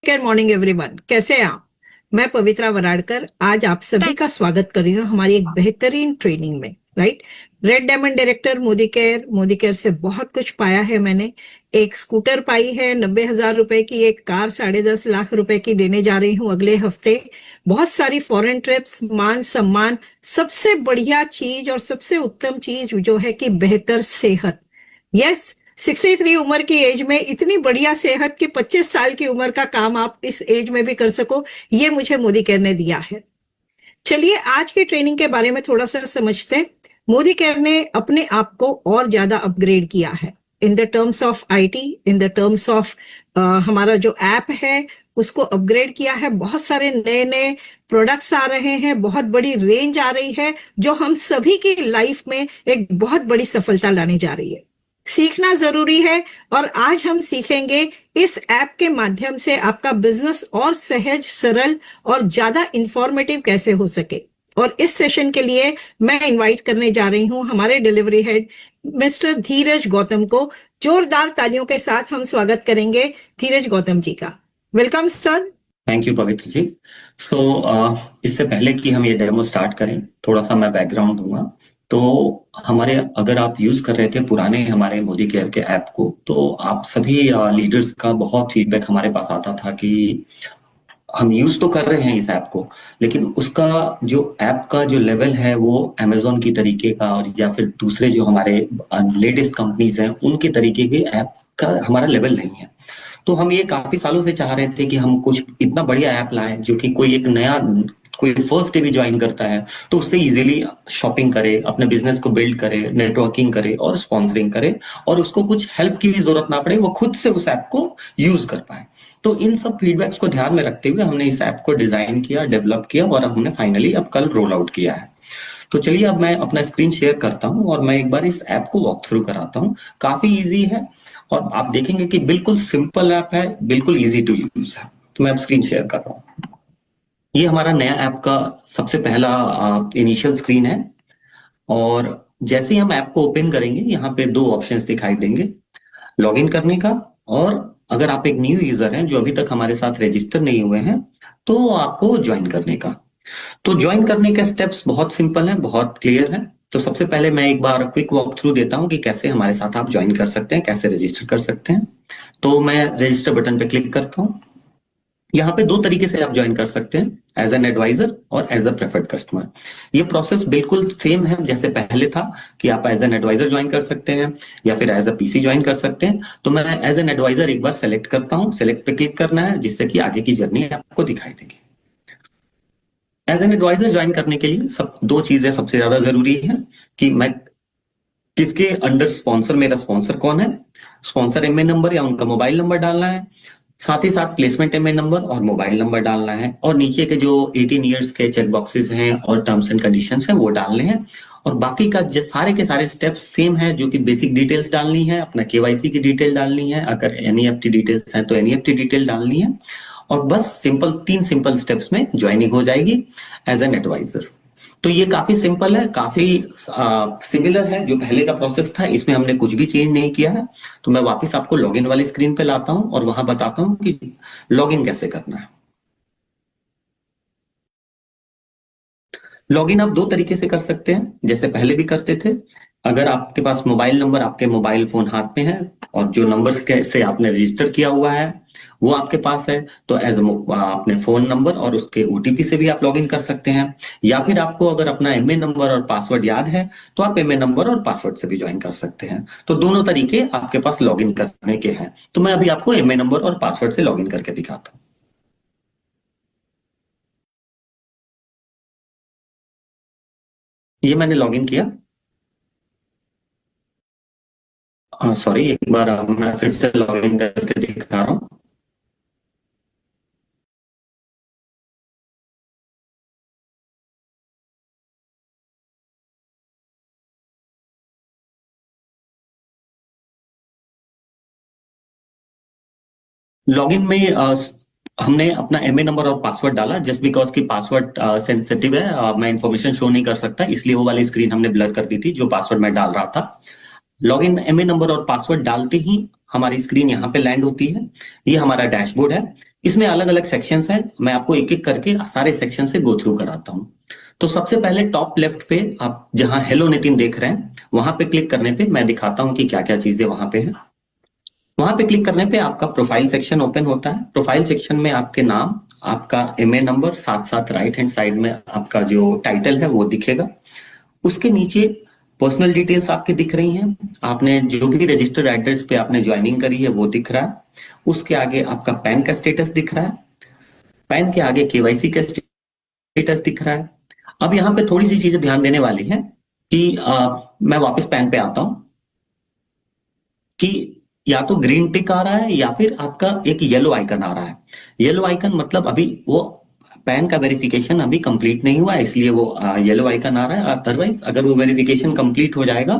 Good morning everyone, कैसे हैं आप। मैं पवित्रा वराड़कर आज आप सभी का स्वागत कर रही हूँ हमारी एक बेहतरीन ट्रेनिंग में। Right. Red diamond director Modi care से बहुत कुछ पाया है मैंने। एक स्कूटर पाई है 90,000 रुपए की, एक कार 10.5 लाख रुपए की लेने जा रही हूँ अगले हफ्ते। बहुत सारी फॉरेन ट्रिप्स, मान सम्मान, सबसे बढ़िया चीज और सबसे उत्तम चीज जो है कि बेहतर सेहत। यस, 63 उम्र की एज में इतनी बढ़िया सेहत की 25 साल की उम्र का काम आप इस एज में भी कर सको, ये मुझे मोदी केयर ने दिया है। चलिए आज की ट्रेनिंग के बारे में थोड़ा सा समझते हैं। मोदी केयर ने अपने आप को और ज्यादा अपग्रेड किया है in the terms of IT, in the terms of हमारा जो ऐप है उसको अपग्रेड किया है। बहुत सारे नए नए प्रोडक्ट्स आ रहे हैं, बहुत बड़ी रेंज आ रही है जो हम सभी की लाइफ में एक बहुत बड़ी सफलता लाने जा रही है। सीखना जरूरी है और आज हम सीखेंगे इस ऐप के माध्यम से आपका बिजनेस और सहज, सरल और ज्यादा इंफॉर्मेटिव कैसे हो सके। और इस सेशन के लिए मैं इनवाइट करने जा रही हूं हमारे डिलीवरी हेड मिस्टर धीरज गौतम को। जोरदार तालियों के साथ हम स्वागत करेंगे धीरज गौतम जी का। Welcome sir. थैंक यू पवित्र जी। इससे पहले कि हम ये डेमो स्टार्ट करें, थोड़ा सा मैं बैकग्राउंड दूंगा। तो हमारे, अगर आप यूज कर रहे थे पुराने हमारे मोदी केयर के ऐप को, तो आप सभी लीडर्स का बहुत फीडबैक हमारे पास आता था कि हम यूज तो कर रहे हैं इस ऐप को, लेकिन उसका जो ऐप का जो लेवल है वो अमेजोन की तरीके का और या फिर दूसरे जो हमारे लेटेस्ट कंपनीज हैं उनके तरीके के ऐप का हमारा लेवल नहीं है। तो हम ये काफी सालों से चाह रहे थे कि हम कुछ इतना बढ़िया ऐप लाएं जो कि कोई एक नया, कोई फर्स्ट डे भी ज्वाइन करता है तो उससे इजीली शॉपिंग करे, अपने बिजनेस को बिल्ड करे, नेटवर्किंग करे और स्पॉन्सरिंग करे, और उसको कुछ हेल्प की भी जरूरत ना पड़े, वो खुद से उस ऐप को यूज कर पाए। तो इन सब फीडबैक्स को ध्यान में रखते हुए हमने इस ऐप को डिजाइन किया, डेवलप किया और हमने फाइनली अब कल रोल आउट किया है। तो चलिए अब मैं अपना स्क्रीन शेयर करता हूं और मैं एक बार इस ऐप को वॉक थ्रू कराता हूं। काफी इजी है और आप देखेंगे कि बिल्कुल सिंपल ऐप है, बिल्कुल इजी टू यूज है। तो मैं अब स्क्रीन शेयर कर रहा हूँ। ये हमारा नया ऐप का सबसे पहला इनिशियल स्क्रीन है और जैसे ही हम ऐप को ओपन करेंगे यहाँ पे दो ऑप्शंस दिखाई देंगे, लॉगिन करने का, और अगर आप एक न्यू यूजर हैं जो अभी तक हमारे साथ रजिस्टर नहीं हुए हैं तो आपको ज्वाइन करने का। तो ज्वाइन करने के स्टेप्स बहुत सिंपल हैं, बहुत क्लियर हैं। तो सबसे पहले मैं एक बार क्विक वॉक थ्रू देता हूं कि कैसे हमारे साथ आप ज्वाइन कर सकते हैं, कैसे रजिस्टर कर सकते हैं। तो मैं रजिस्टर बटन पे क्लिक करता हूं। यहाँ पे दो तरीके से आप ज्वाइन कर सकते हैं, एज एन एडवाइजर और एज अ प्रेफर्ड कस्टमर। ये प्रोसेस बिल्कुल सेम है जैसे पहले था कि आप एज एन एडवाइजर ज्वाइन कर सकते हैं या फिर एज अ पीसी ज्वाइन कर सकते हैं। तो मैं एज एन एडवाइजर एक बार सेलेक्ट करता हूँ, सेलेक्ट पे क्लिक करना है जिससे कि आगे की जर्नी आपको दिखाई देगी। एज एन एडवाइजर ज्वाइन करने के लिए सब दो चीजें सबसे ज्यादा जरूरी है कि मैं किसके अंडर स्पॉन्सर, मेरा स्पॉन्सर कौन है, स्पॉन्सर एमए नंबर या उनका मोबाइल नंबर डालना है, साथ ही साथ प्लेसमेंट एमए नंबर और मोबाइल नंबर डालना है, और नीचे के जो 18 ईयर्स के चेक बॉक्सेस हैं और टर्म्स एंड कंडीशंस हैं वो डालने हैं। और बाकी का सारे के सारे स्टेप्स सेम है, जो कि बेसिक डिटेल्स डालनी है, अपना केवाईसी की डिटेल डालनी है, अगर एनईएफटी डिटेल्स हैं तो एनईएफटी डिटेल डालनी है, और बस तीन सिंपल स्टेप्स में ज्वाइनिंग हो जाएगी एज एन एडवाइजर। तो ये काफी सिंपल है, काफी सिमिलर है जो पहले का प्रोसेस था, इसमें हमने कुछ भी चेंज नहीं किया है। तो मैं वापस आपको लॉगिन वाली स्क्रीन पे लाता हूं और वहां बताता हूं कि लॉगिन कैसे करना है। लॉगिन आप दो तरीके से कर सकते हैं जैसे पहले भी करते थे। अगर आपके पास मोबाइल नंबर, आपके मोबाइल फोन हाथ में है और जो नंबर से आपने रजिस्टर किया हुआ है वो आपके पास है, तो एज अपने फोन नंबर और उसके ओटीपी से भी आप लॉगिन कर सकते हैं। या फिर आपको अगर अपना एमए नंबर और पासवर्ड याद है तो आप एमए नंबर और पासवर्ड से भी ज्वाइन कर सकते हैं। तो दोनों तरीके आपके पास लॉगिन करने के हैं। तो मैं अभी आपको एमए नंबर और पासवर्ड से लॉगिन करके दिखाता हूँ। ये मैंने लॉगिन किया। सॉरी, एक बार मैं फिर से लॉगिन करके दिखा रहा हूँ। लॉगिन में हमने अपना एमए नंबर और पासवर्ड डाला जस्ट बिकॉज की पासवर्ड सेंसिटिव है, मैं इंफॉर्मेशन शो नहीं कर सकता, इसलिए वो वाली स्क्रीन हमने ब्लर कर दी थी जो पासवर्ड मैं डाल रहा था। लॉगिन एमए नंबर और पासवर्ड डालते ही हमारी स्क्रीन यहाँ पे लैंड होती है। ये हमारा डैशबोर्ड है, इसमें अलग अलग सेक्शंस हैं। मैं आपको एक एक करके सारे सेक्शन से गो थ्रू कराता हूँ। तो सबसे पहले टॉप लेफ्ट पे आप जहां हेलो नितिन देख रहे हैं, वहां पे क्लिक करने पे मैं दिखाता हूं कि क्या क्या चीजें वहां पे है। वहां पे क्लिक करने पे आपका प्रोफाइल सेक्शन ओपन होता है। प्रोफाइल सेक्शन में आपके नाम, आपका एमए नंबर, साथ साथ राइट हैंड साइड में आपका जो टाइटल है वो दिखेगा। उसके नीचे पर्सनल डिटेल्स आपके दिख रही हैं। आपने जो भी रजिस्टर्ड एड्रेस पे आपने ज्वाइनिंग करी है वो दिख रहा है। उसके आगे आपका पैन का स्टेटस दिख रहा है। पैन के आगे केवाईसी का स्टेटस दिख रहा है। अब यहाँ पे थोड़ी सी चीजें ध्यान देने वाली है कि मैं वापस पैन पे आता हूं कि या तो ग्रीन टिक आ रहा है या फिर आपका एक येलो आइकन आ रहा है। येलो आइकन मतलब अभी वो पैन का वेरिफिकेशन अभी कंप्लीट नहीं हुआ है, इसलिए वो येलो आइकन आ रहा है। अदरवाइज अगर वो वेरिफिकेशन कंप्लीट हो जाएगा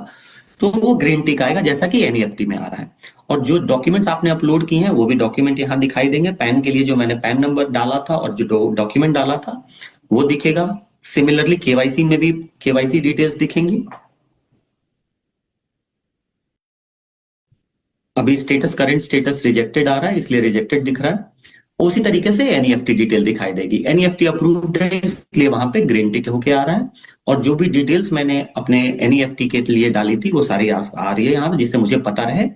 तो वो ग्रीन टिक आएगा, जैसा कि एनईएफटी में आ रहा है। और जो डॉक्यूमेंट्स आपने अपलोड किए हैं वो भी डॉक्यूमेंट यहाँ दिखाई देंगे। पैन के लिए जो मैंने पैन नंबर डाला था और जो डॉक्यूमेंट डाला था वो दिखेगा। सिमिलरली केवाईसी में भी केवाईसी डिटेल्स दिखेंगी। अभी स्टेटस करंट स्टेटस रिजेक्टेड आ रहा है, इसलिए रिजेक्टेड दिख रहा है। उसी तरीके से एनईएफटी डिटेल दिखाई देगी। एनईएफटी अप्रूव्ड है इसलिए वहां पे ग्रीन टिक होके आ रहा है। और जो भी डिटेल्स मैंने अपने एनईएफटी के लिए डाली थी वो सारी आ रही है यहाँ, जिससे मुझे पता रहे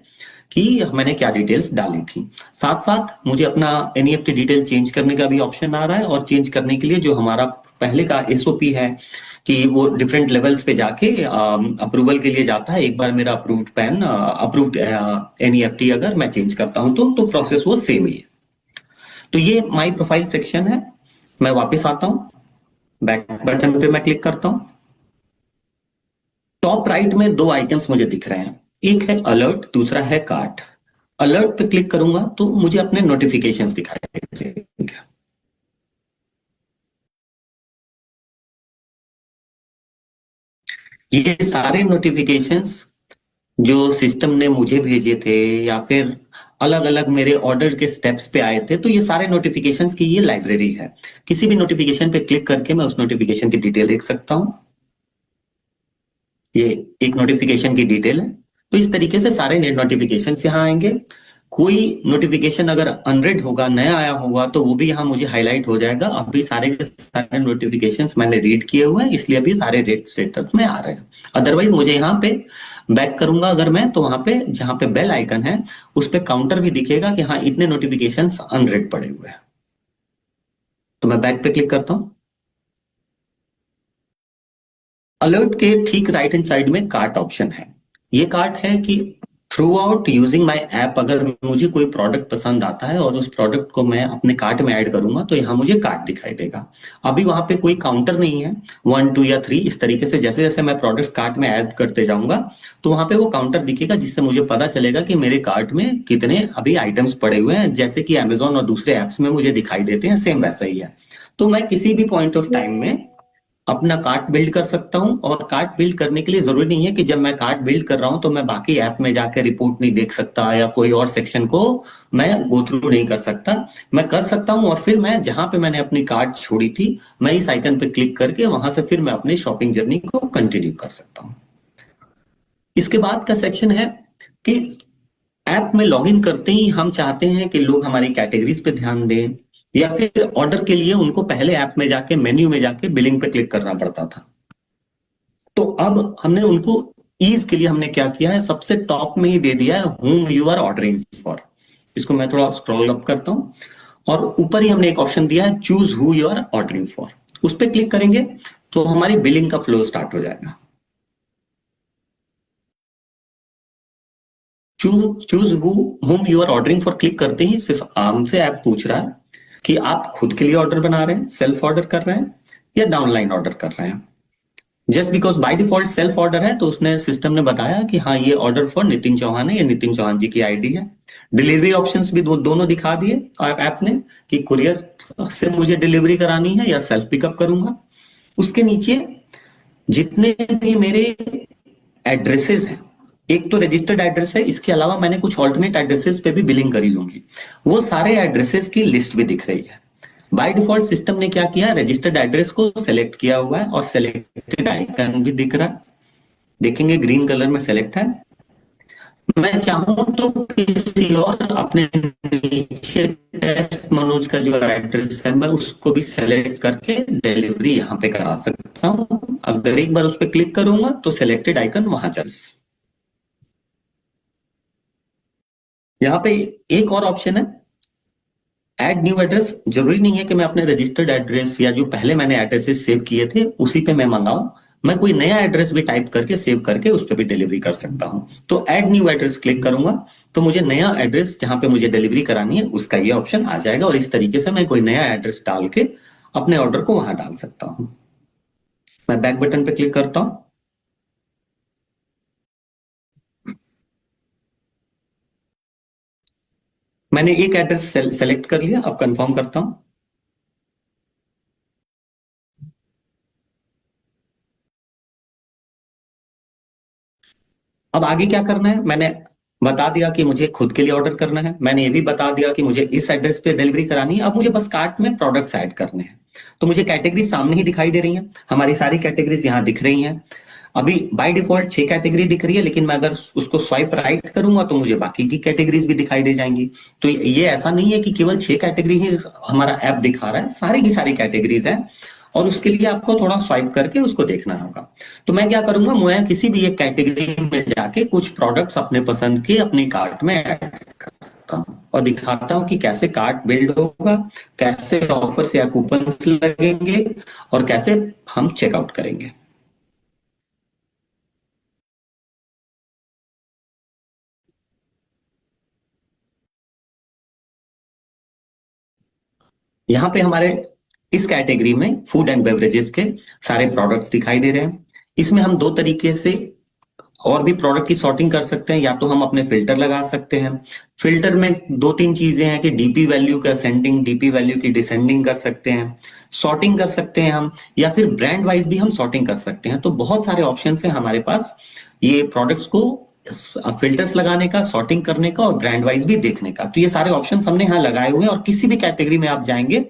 कि मैंने क्या डिटेल्स डाली थी। साथ साथ मुझे अपना एनईएफटी डिटेल चेंज करने का भी ऑप्शन आ रहा है। और चेंज करने के लिए जो हमारा पहले का एसओपी है कि वो डिफरेंट लेवल्स पे जाके अप्रूवल के लिए जाता है। एक बार मेरा अप्रूव्ड पैन अप्रूव्ड एनईएफटी अगर मैं चेंज करता हूं तो प्रोसेस वो सेम ही है। तो ये माई प्रोफाइल सेक्शन है। मैं वापस आता हूं, बैक बटन पे मैं क्लिक करता हूं। टॉप राइट में दो आइकन्स मुझे दिख रहे हैं, एक है अलर्ट, दूसरा है कार्ट। अलर्ट पे क्लिक करूंगा तो मुझे अपने नोटिफिकेशंस दिखाई देंगे। ये सारे नोटिफिकेशंस जो सिस्टम ने मुझे भेजे थे या फिर अलग अलग मेरे ऑर्डर के स्टेप्स पे आए थे, तो ये सारे नोटिफिकेशंस की ये लाइब्रेरी है। किसी भी नोटिफिकेशन पे क्लिक करके मैं उस नोटिफिकेशन की डिटेल देख सकता हूं। ये एक नोटिफिकेशन की डिटेल है। तो इस तरीके से सारे नोटिफिकेशन यहाँ आएंगे। कोई नोटिफिकेशन अगर अनरेड होगा, नया आया होगा, तो वो भी यहाँ मुझे हाईलाइट हो जाएगा। अभी सारे के सारे नोटिफिकेशंस मैंने रीड किए हुए हैं, इसलिए अभी सारे रेड स्टेटस में आ रहे हैं। अदरवाइज मुझे यहाँ पे बैक करूंगा अगर मैं, तो वहां पे जहां पे बेल आइकन है उस पे काउंटर भी दिखेगा कि हाँ इतने नोटिफिकेशंस अनरेड पड़े हुए हैं। तो मैं बैक पे क्लिक करता हूं। अलर्ट के ठीक राइट हैंड साइड में कार्ट ऑप्शन है। ये कार्ट है कि through out using my app अगर मुझे कोई प्रोडक्ट पसंद आता है और उस प्रोडक्ट को मैं अपने कार्ट में ऐड करूंगा तो यहाँ मुझे कार्ट दिखाई देगा। अभी वहां पे कोई काउंटर नहीं है 1 2 या 3। इस तरीके से जैसे जैसे मैं प्रोडक्ट कार्ट में ऐड करते जाऊंगा तो वहां पे वो काउंटर दिखेगा, जिससे मुझे पता चलेगा कि मेरे कार्ट में कितने अभी आइटम्स पड़े हुए हैं। जैसे कि अमेजोन और दूसरे एप्स में मुझे दिखाई देते हैं, सेम वैसा ही है। तो मैं किसी भी पॉइंट ऑफ टाइम में अपना कार्ट बिल्ड कर सकता हूं। और कार्ट बिल्ड करने के लिए जरूरी नहीं है कि जब मैं कार्ट बिल्ड कर रहा हूं तो मैं बाकी ऐप में जाकर रिपोर्ट नहीं देख सकता या कोई और सेक्शन को मैं गो थ्रू नहीं कर सकता। मैं कर सकता हूं और फिर मैं जहां पे मैंने अपनी कार्ट छोड़ी थी मैं इस आइकन पे क्लिक करके वहां से फिर मैं अपनी शॉपिंग जर्नी को कंटिन्यू कर सकता हूं। इसके बाद का सेक्शन है कि ऐप में लॉगिन करते ही हम चाहते हैं कि लोग हमारी कैटेगरीज पे ध्यान दें, या फिर ऑर्डर के लिए उनको पहले ऐप में जाके मेन्यू में जाके बिलिंग पे क्लिक करना पड़ता था। तो अब हमने उनको ईज के लिए हमने क्या किया है, सबसे टॉप में ही दे दिया है whom you are ordering for। इसको मैं थोड़ा स्क्रॉल अप करता हूं और ऊपर ही हमने एक ऑप्शन दिया है choose who you are ordering for. उस पर क्लिक करेंगे तो हमारी बिलिंग का फ्लो स्टार्ट हो जाएगा। Choose whom you are ordering for click करते ही सिर्फ हमसे ऐप पूछ रहा है कि आप खुद के लिए ऑर्डर बना रहे हैं, सेल्फ ऑर्डर कर रहे हैं या डाउनलाइन ऑर्डर कर रहे हैं। Just because by default self order है तो उसने सिस्टम ने बताया कि हाँ ये ऑर्डर फॉर नितिन चौहान है, ये नितिन चौहान जी की आईडी है। डिलीवरी ऑप्शंस भी दोनों दिखा दिए ऐप ने कि कुरियर से मुझे डिलीवरी करानी है या सेल्फ पिकअप करूंगा। उसके नीचे जितने भी मेरे एड्रेसेस हैं, एक तो रजिस्टर्ड एड्रेस है, इसके अलावा मैंने कुछ ऑल्टरनेट एड्रेसेस पे भी बिलिंग करी लूंगी, वो सारे एड्रेसेस की लिस्ट भी दिख रही है। बाय डिफॉल्ट सिस्टम ने क्या किया, रजिस्टर्ड एड्रेस को सेलेक्ट किया हुआ है और सेलेक्टेड आइकन भी दिख रहा है। देखेंगे ग्रीन कलर में सेलेक्ट है। मैं चाहूँ तो किसी और अपने नीचे टेस्ट मनोज का जो एड्रेस है मैं उसको भी सेलेक्ट करके डिलीवरी यहाँ पे करा सकता हूँ। अगर एक बार उस पर क्लिक करूंगा तो सिलेक्टेड आइकन वहां चल। यहाँ पे एक और ऑप्शन है, ऐड न्यू एड्रेस। जरूरी नहीं है कि मैं अपने रजिस्टर्ड एड्रेस या जो पहले मैंने एड्रेसेस सेव किए थे उसी पे मैं मंगाऊं। मैं कोई नया एड्रेस भी टाइप करके सेव करके उस पर भी डिलीवरी कर सकता हूं। तो ऐड न्यू एड्रेस क्लिक करूंगा तो मुझे नया एड्रेस जहां पे मुझे डिलीवरी करानी है उसका ये ऑप्शन आ जाएगा, और इस तरीके से मैं कोई नया एड्रेस डाल के अपने ऑर्डर को वहां डाल सकता हूं। मैं बैक बटन पे क्लिक करता हूं। मैंने एक एड्रेस सेलेक्ट कर लिया, अब कंफर्म करता हूं। अब आगे क्या करना है, मैंने बता दिया कि मुझे खुद के लिए ऑर्डर करना है, मैंने ये भी बता दिया कि मुझे इस एड्रेस पे डिलीवरी करानी है। अब मुझे बस कार्ट में प्रोडक्ट्स ऐड करने हैं। तो मुझे कैटेगरी सामने ही दिखाई दे रही है, हमारी सारी कैटेगरीज यहाँ दिख रही हैं। अभी बाय डिफॉल्ट 6 कैटेगरी दिख रही है, लेकिन मैं अगर उसको स्वाइप राइट करूंगा तो मुझे बाकी की कैटेगरीज भी दिखाई दे जाएंगी। तो ये ऐसा नहीं है कि केवल 6 कैटेगरी ही हमारा ऐप दिखा रहा है, सारी की सारी कैटेगरीज है, और उसके लिए आपको थोड़ा स्वाइप करके उसको देखना होगा। तो मैं क्या करूंगा, मैं किसी भी एक कैटेगरी में जाके कुछ प्रोडक्ट्स अपने पसंद के अपनी कार्ट में ऐड करता हूँ और दिखाता हूँ कि कैसे कार्ट बिल्ड होगा, कैसे ऑफर्स या कूपन्स लगेंगे, और कैसे हम चेकआउट करेंगे। यहाँ पे हमारे इस कैटेगरी में फूड एंड बेवरेजेस के सारे प्रोडक्ट्स दिखाई दे रहे हैं। इसमें हम दो तरीके से और भी प्रोडक्ट की सॉर्टिंग कर सकते हैं। या तो हम अपने फिल्टर लगा सकते हैं। फिल्टर में दो तीन चीजें हैं कि डीपी वैल्यू का असेंडिंग, डीपी वैल्यू की डिसेंडिंग कर सकते हैं, सॉर्टिंग कर सकते हैं हम, या फिर ब्रांड वाइज भी हम सॉर्टिंग कर सकते हैं। तो बहुत सारे ऑप्शंस हैं हमारे पास ये प्रोडक्ट्स को फिल्टर्स लगाने का, सॉर्टिंग करने का और ब्रांड वाइज भी देखने का। तो ये सारे ऑप्शंस हमने यहाँ लगाए हुए हैं, और किसी भी कैटेगरी में आप जाएंगे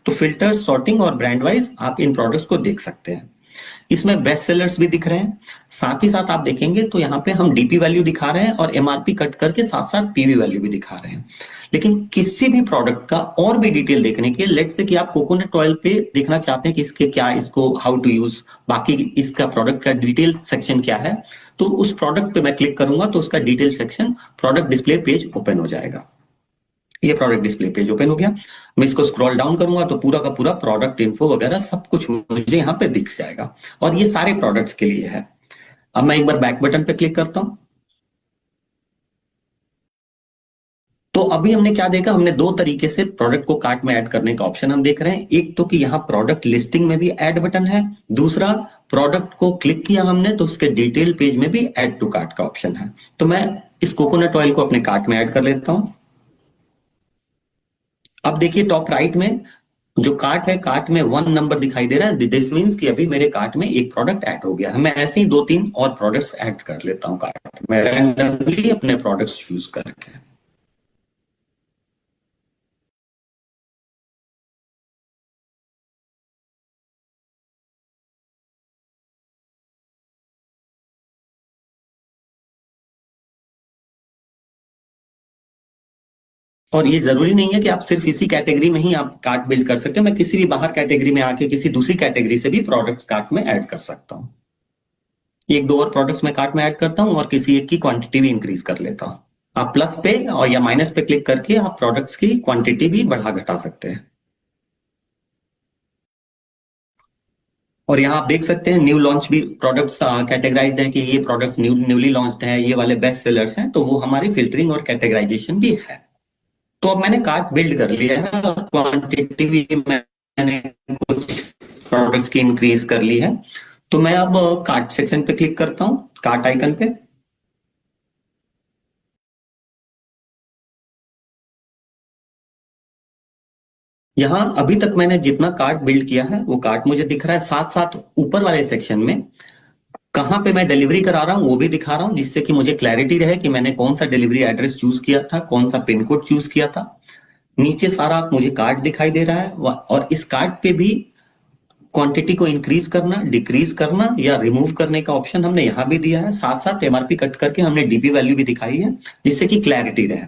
तो फिल्टर, सॉर्टिंग और ब्रांड वाइज आप इन प्रोडक्ट्स को देख सकते हैं। इसमें बेस्ट सेलर्स भी दिख रहे हैं। साथ ही साथ आप देखेंगे तो यहाँ पे हम डीपी वैल्यू दिखा रहे हैं और एमआरपी कट करके साथ साथ पीवी वैल्यू भी दिखा रहे हैं। लेकिन किसी भी प्रोडक्ट का और भी डिटेल देखने के, लेट से कि आप कोकोनट ऑयल पे देखना चाहते हैं कि इसके क्या, इसको हाउ टू यूज, बाकी इसका प्रोडक्ट का डिटेल सेक्शन क्या है, तो उस प्रोडक्ट पे मैं क्लिक करूंगा तो उसका detail section, product display page open हो जाएगा। ये प्रोडक्ट डिस्प्ले पेज ओपन हो गया। मैं इसको स्क्रॉल डाउन करूंगा तो पूरा का पूरा प्रोडक्ट इन्फो वगैरह सब कुछ मुझे यहाँ पे दिख जाएगा, और ये सारे प्रोडक्ट्स के लिए है। अब मैं एक बार बैक बटन पे क्लिक करता हूं। तो अभी हमने क्या देखा, हमने दो तरीके से प्रोडक्ट को कार्ट में ऐड करने का ऑप्शन हम देख रहे हैं। एक तो कि यहाँ प्रोडक्ट लिस्टिंग में भी ऐड बटन है, दूसरा प्रोडक्ट को क्लिक किया हमने तो उसके डिटेल पेज में भी ऐड टू कार्ट का ऑप्शन है। तो मैं इस कोकोनट ऑयल को अपने कार्ट में ऐड कर लेता हूं। अब देखिए टॉप राइट में जो कार्ट है, कार्ट में 1 नंबर दिखाई दे रहा है। दिस मीन्स कि अभी मेरे कार्ट में एक प्रोडक्ट ऐड हो गया है। मैं ऐसे ही दो तीन और प्रोडक्ट्स ऐड कर लेता हूँ कार्ट में रैंडमली अपने प्रोडक्ट्स चूज करके। और ये जरूरी नहीं है कि आप सिर्फ इसी कैटेगरी में ही आप कार्ट बिल्ड कर सकते हैं। मैं किसी भी बाहर कैटेगरी में आके किसी दूसरी कैटेगरी से भी प्रोडक्ट्स कार्ट में ऐड कर सकता हूँ। एक दो और प्रोडक्ट्स मैं कार्ट में ऐड करता हूँ और किसी एक की क्वांटिटी भी इंक्रीज कर लेता हूँ। आप प्लस पे और या माइनस पे क्लिक करके आप प्रोडक्ट्स की क्वांटिटी भी बढ़ा घटा सकते हैं। और यहाँ आप देख सकते हैं न्यू लॉन्च भी प्रोडक्ट्स कैटेगराइज्ड है कि ये प्रोडक्ट्स न्यूली लॉन्च्ड है, ये वाले बेस्ट सेलर्स हैं, तो वो हमारी फिल्टरिंग और कैटेगराइजेशन भी है। तो अब मैंने कार्ट बिल्ड कर लिया है और क्वांटिटी भी मैंने कुछ प्रोडक्ट्स की इंक्रीज कर ली है। तो मैं अब कार्ट सेक्शन पे क्लिक करता हूँ, कार्ट आइकन पे। यहाँ अभी तक मैंने जितना कार्ट बिल्ड किया है वो कार्ट मुझे दिख रहा है। साथ साथ ऊपर वाले सेक्शन में कहाँ पे मैं डिलीवरी करा रहा हूँ वो भी दिखा रहा हूँ, जिससे कि मुझे क्लैरिटी रहे कि मैंने कौन सा डिलीवरी एड्रेस चूज किया था, कौन सा पिन कोड चूज किया था। नीचे सारा मुझे कार्ड दिखाई दे रहा है, और इस कार्ड पे भी क्वांटिटी को इंक्रीज करना, डिक्रीज करना या रिमूव करने का ऑप्शन हमने यहाँ भी दिया है। साथ साथ एमआरपी कट करके हमने डीपी वैल्यू भी दिखाई है, जिससे कि क्लैरिटी रहे।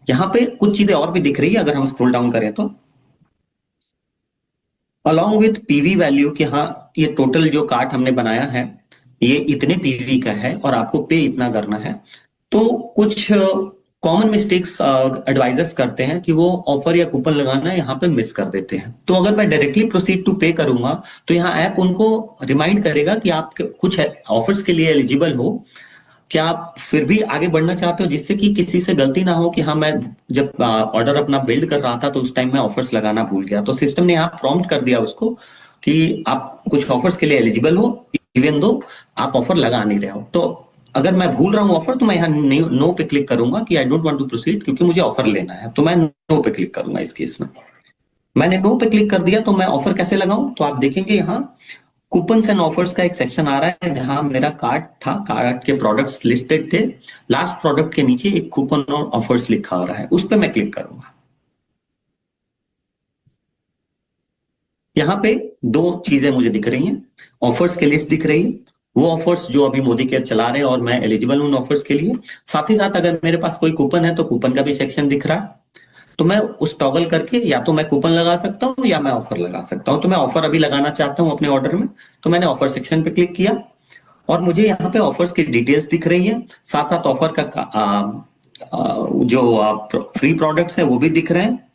यहाँ पे कुछ चीजें और भी दिख रही है, अगर हम स्क्रॉल डाउन करें तो अलॉन्ग विथ पीवी वैल्यू कि हाँ, ये टोटल जो कार्ट हमने बनाया है ये इतने पीवी का है और आपको पे इतना करना है। तो कुछ कॉमन मिस्टेक्स एडवाइजर्स करते हैं कि वो ऑफर या कूपन लगाना यहाँ पे मिस कर देते हैं। तो अगर मैं डायरेक्टली प्रोसीड टू पे करूंगा तो यहाँ ऐप उनको रिमाइंड करेगा कि आप कुछ ऑफर्स के लिए एलिजिबल हो, क्या आप फिर भी आगे बढ़ना चाहते हो, जिससे कि किसी से गलती ना हो कि हाँ, मैं जब ऑर्डर अपना बिल्ड कर रहा था तो उस टाइम मैं ऑफर्स लगाना भूल गया। तो सिस्टम ने यहाँ प्रॉम्प्ट कर दिया उसको कि आप कुछ ऑफर्स के लिए एलिजिबल हो, इवन दो आप ऑफर लगा नहीं रहे हो। तो अगर मैं भूल रहा हूँ ऑफर, तो मैं यहाँ नो पे क्लिक करूंगा कि I don't want to proceed, क्योंकि मुझे ऑफर लेना है, तो मैं नो पे क्लिक करूंगा। इस केस में मैंने नो पे क्लिक कर दिया, तो मैं ऑफर कैसे लगाऊं, तो आप देखेंगे यहाँ कूपन्स एंड ऑफर्स का एक सेक्शन आ रहा है, जहां मेरा कार्ट था, कार्ट के प्रोडक्ट्स लिस्टेड थे। लास्ट प्रोडक्ट के नीचे एक कूपन और ऑफर्स लिखा हो रहा है, उस पर मैं क्लिक करूंगा। यहाँ पे दो चीजें मुझे दिख रही हैं, ऑफर्स की लिस्ट दिख रही है, वो ऑफर्स जो अभी मोदी केयर चला रहे हैं और मैं एलिजिबल हूं उन ऑफर्स के लिए। साथ ही साथ अगर मेरे पास कोई कूपन है तो कूपन का भी सेक्शन दिख रहा है। तो मैं उस टॉगल करके या तो मैं कूपन लगा सकता हूँ या मैं ऑफर लगा सकता हूँ। तो मैं ऑफर अभी लगाना चाहता हूँ अपने ऑर्डर में, तो मैंने ऑफर सेक्शन पे क्लिक किया और मुझे यहाँ पे ऑफर्स की डिटेल्स दिख रही है। साथ साथ ऑफर का जो फ्री प्रोडक्ट्स है वो भी दिख रहे हैं।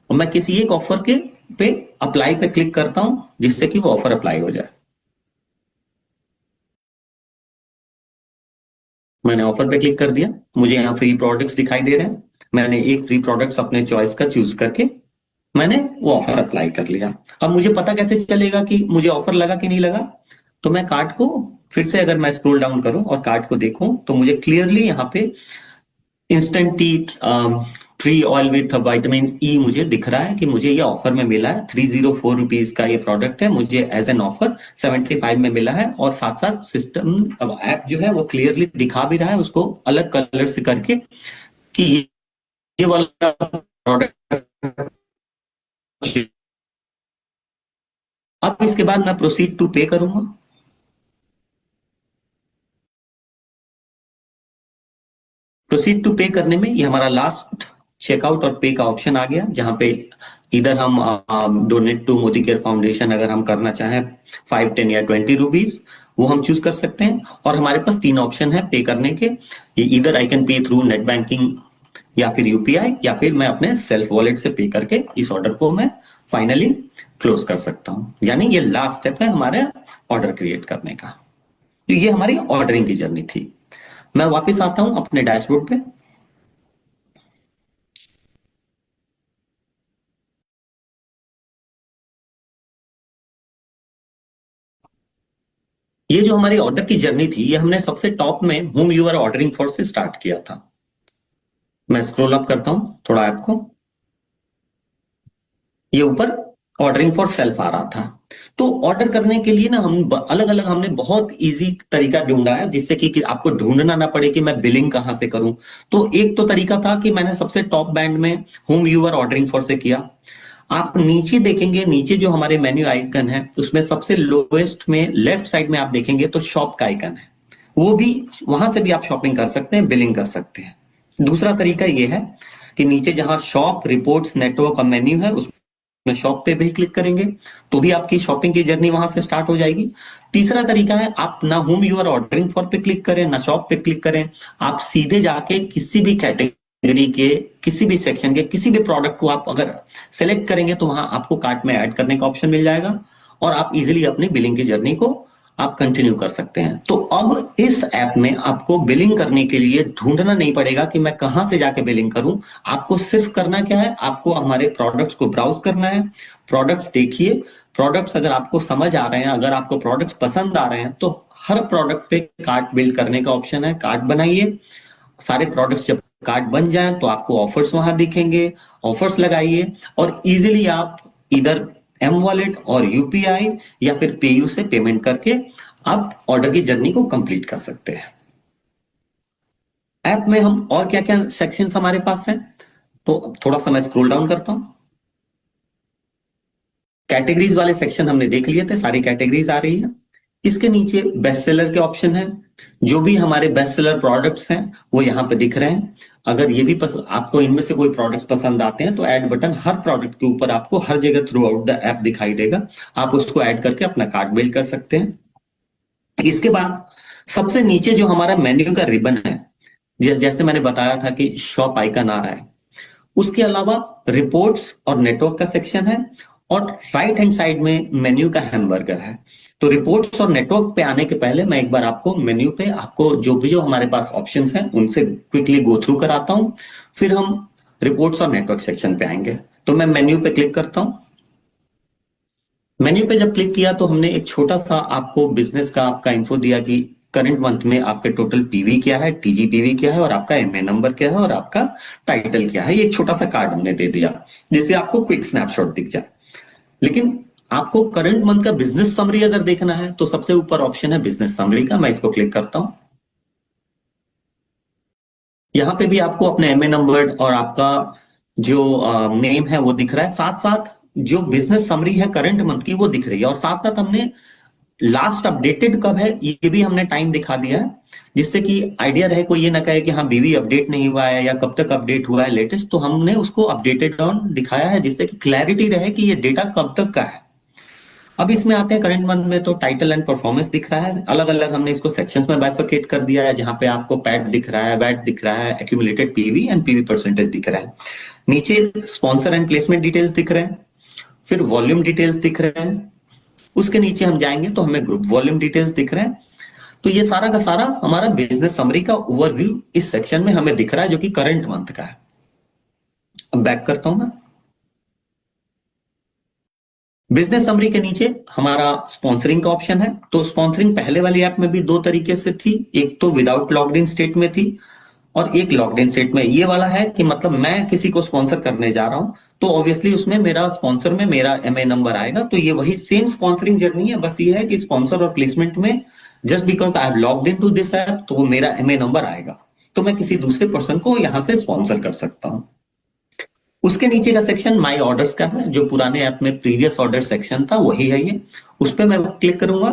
और मैं किसी एक ऑफर के पे अप्लाई पे क्लिक करता हूँ, जिससे कि वो ऑफर अप्लाई हो जाए। मैंने ऑफर पे क्लिक कर दिया, मुझे यहाँ फ्री प्रोडक्ट्स दिखाई दे रहे हैं। मैंने एक फ्री प्रोडक्ट्स अपने चॉइस का चूज करके मैंने वो ऑफर अप्लाई कर लिया। अब मुझे पता कैसे चलेगा कि मुझे ऑफर लगा कि नहीं लगा, तो मैं कार्ट को फिर से अगर मैं स्क्रॉल डाउन करूं और कार्ट को देखूं तो मुझे क्लियरली यहाँ पे instant tea tree oil with vitamin E मुझे दिख रहा है कि मुझे ये ऑफर में मिला है। 304 रुपीज का ये प्रोडक्ट है, मुझे एज एन ऑफर 75 में मिला है। और साथ साथ सिस्टम अब ऐप जो है वो क्लियरली दिखा भी रहा है उसको अलग कलर से करके कि ये वाला प्रोडक्ट। अब इसके बाद मैं प्रोसीड टू पे करूंगा। प्रोसीड टू पे करने में ये हमारा लास्ट चेकआउट और पे का ऑप्शन आ गया, जहां पे इधर हम donate to Modi care foundation अगर हम करना चाहें 5, 10 या 20 रुपीज, वो हम चूज कर सकते हैं। और हमारे पास तीन ऑप्शन है पे करने के, इधर I can pay through net banking या फिर यूपीआई, या फिर मैं अपने सेल्फ वॉलेट से पे करके इस ऑर्डर को मैं फाइनली क्लोज कर सकता हूं। यानी ये लास्ट स्टेप है हमारे ऑर्डर क्रिएट करने का। तो ये हमारी ऑर्डरिंग की जर्नी थी। मैं वापस आता हूं अपने डैशबोर्ड पे। ये जो हमारी ऑर्डर की जर्नी थी, ये हमने सबसे टॉप में home you are ordering for से स्टार्ट किया था। मैं स्क्रॉल अप करता हूं थोड़ा ऐप को, ये ऊपर ऑर्डरिंग फॉर सेल्फ आ रहा था। तो ऑर्डर करने के लिए ना हम अलग अलग हमने बहुत इजी तरीका ढूंढा है, जिससे कि आपको ढूंढना ना पड़े कि मैं बिलिंग कहां से करूं। तो एक तो तरीका था कि मैंने सबसे टॉप बैंड में home you are ordering for से किया। आप नीचे देखेंगे, नीचे जो हमारे मेन्यू आइकन है उसमें सबसे लोएस्ट में लेफ्ट साइड में आप देखेंगे तो शॉप का आइकन है। वो भी, वहां से भी आप शॉपिंग कर सकते हैं, बिलिंग कर सकते हैं। दूसरा तरीका ये है कि नीचे जहां शॉप रिपोर्ट्स नेटवर्क का मेन्यू है उसमें शॉप पे भी क्लिक करेंगे तो भी आपकी शॉपिंग की जर्नी वहां से स्टार्ट हो जाएगी। तीसरा तरीका है, आप ना home you are ordering for पे क्लिक करें ना शॉप पे क्लिक करें, आप सीधे जाके किसी भी कैटेगरी के किसी भी सेक्शन के किसी भी प्रोडक्ट को आप अगर सेलेक्ट करेंगे तो वहां आपको कार्ट में ऐड करने का ऑप्शन मिल जाएगा और आप इजीली अपनी बिलिंग की जर्नी को आप कंटिन्यू कर सकते हैं। तो अब इस ऐप में आपको बिलिंग करने के लिए ढूंढना नहीं पड़ेगा कि मैं कहां से जाके बिलिंग करूं। आपको सिर्फ करना क्या है, आपको हमारे प्रोडक्ट्स को ब्राउज करना है। प्रोडक्ट्स देखिए, प्रोडक्ट्स अगर आपको समझ आ रहे हैं, अगर आपको प्रोडक्ट्स पसंद आ रहे हैं तो हर प्रोडक्ट पे कार्ट बिल्ड करने का ऑप्शन है, कार्ट बनाइए। सारे प्रोडक्ट्स जब कार्ट बन जाए तो आपको ऑफर्स वहां दिखेंगे, ऑफर्स लगाइए और इजीली आप इधर एम वॉलेट और यूपीआई या फिर पेयू से पेमेंट करके आप ऑर्डर की जर्नी को कंप्लीट कर सकते हैं। ऐप में हम और क्या क्या सेक्शंस हमारे पास हैं, तो थोड़ा सा मैं स्क्रॉल डाउन करता हूं। कैटेगरीज वाले सेक्शन हमने देख लिए थे, सारी कैटेगरीज आ रही है। इसके नीचे बेस्ट सेलर के ऑप्शन है, जो भी हमारे बेस्ट सेलर प्रोडक्ट्स हैं वो यहाँ पे दिख रहे हैं। अगर ये भी आपको इनमें से कोई प्रोडक्ट्स पसंद आते हैं तो ऐड बटन हर प्रोडक्ट के ऊपर आपको हर जगह थ्रू आउट द ऐप दिखाई देगा, आप उसको ऐड करके अपना कार्ट बिल्ड कर सकते हैं। इसके बाद सबसे नीचे जो हमारा मेन्यू का रिबन है, जैसे मैंने बताया था कि शॉप आइकन आ रहा है, उसके अलावा रिपोर्ट्स और नेटवर्क का सेक्शन है, और राइट हैंड साइड में मेन्यू का हैमबर्गर है। तो रिपोर्ट्स और नेटवर्क पे आने के पहले मैं एक बार आपको मेन्यू पे आपको जो हमारे पास ऑप्शंस हैं उनसे क्विकली गो थ्रू कराता हूं, फिर हम रिपोर्ट्स और नेटवर्क सेक्शन पे आएंगे। तो मैं मेन्यू पे क्लिक करता हूं। मेन्यू पे जब क्लिक किया तो हमने एक छोटा सा आपको बिजनेस का आपका इन्फो दिया कि करंट मंथ में आपके टोटल पीवी क्या है, टीजीपीवी क्या है, और आपका एमए नंबर क्या है, और आपका टाइटल क्या है। ये एक छोटा सा कार्ड हमने दे दिया जिससे आपको क्विक स्नैपशॉट दिख जाए। लेकिन आपको करंट मंथ का बिजनेस समरी अगर देखना है तो सबसे ऊपर ऑप्शन है बिजनेस समरी का, मैं इसको क्लिक करता हूं। यहां पे भी आपको अपने एमए नंबर और आपका जो नेम है वो दिख रहा है, साथ साथ जो बिजनेस समरी है करंट मंथ की वो दिख रही है, और साथ साथ हमने लास्ट अपडेटेड कब है ये भी हमने टाइम दिखा दिया है, जिससे कि आइडिया रहे, कोई ये ना कहे कि हाँ बीवी अपडेट नहीं हुआ है या कब तक अपडेट हुआ है लेटेस्ट, तो हमने उसको अपडेटेड ऑन दिखाया है जिससे कि क्लैरिटी रहे कि ये डेटा कब तक का है। अब इसमें आते हैं करंट मंथ में, तो टाइटल एंड परफॉर्मेंस दिख रहा है, अलग अलग हमने इसको सेक्शंस में बाइफरकेट कर दिया है, जहां पे आपको पैट दिख रहा है, वैट दिख रहा है, accumulated PV and PV percentage दिख रहा है। नीचे स्पॉन्सर एंड प्लेसमेंट डिटेल्स दिख रहे हैं, फिर वॉल्यूम डिटेल्स दिख रहे हैं, उसके नीचे हम जाएंगे तो हमें ग्रुप वॉल्यूम डिटेल्स दिख रहे हैं। तो ये सारा का सारा हमारा बिजनेस समरी का ओवरव्यू इस सेक्शन में हमें दिख रहा है, जो कि करंट मंथ का है। अब बैक करता हूं मैं। बिजनेस समरी के नीचे हमारा स्पॉन्सरिंग का ऑप्शन है। तो स्पॉन्सरिंग पहले वाली ऐप में भी दो तरीके से थी, एक तो विदाउट लॉग्ड इन स्टेट में थी और एक लॉग्ड इन स्टेट में। ये वाला है कि मतलब मैं किसी को स्पॉन्सर करने जा रहा हूं तो ऑब्वियसली उसमें मेरा स्पॉन्सर में मेरा एमए नंबर आएगा। तो ये वही सेम स्पॉन्सरिंग जर्नी है, बस ये है कि स्पॉन्सर और प्लेसमेंट में just because I have logged in to this app तो वो मेरा एमए नंबर आएगा, तो मैं किसी दूसरे पर्सन को यहां से स्पॉन्सर कर सकता हूं। उसके नीचे का सेक्शन माई ऑर्डर्स का है, जो पुराने ऐप में प्रीवियस ऑर्डर सेक्शन था वही है ये। उस पर मैं क्लिक करूंगा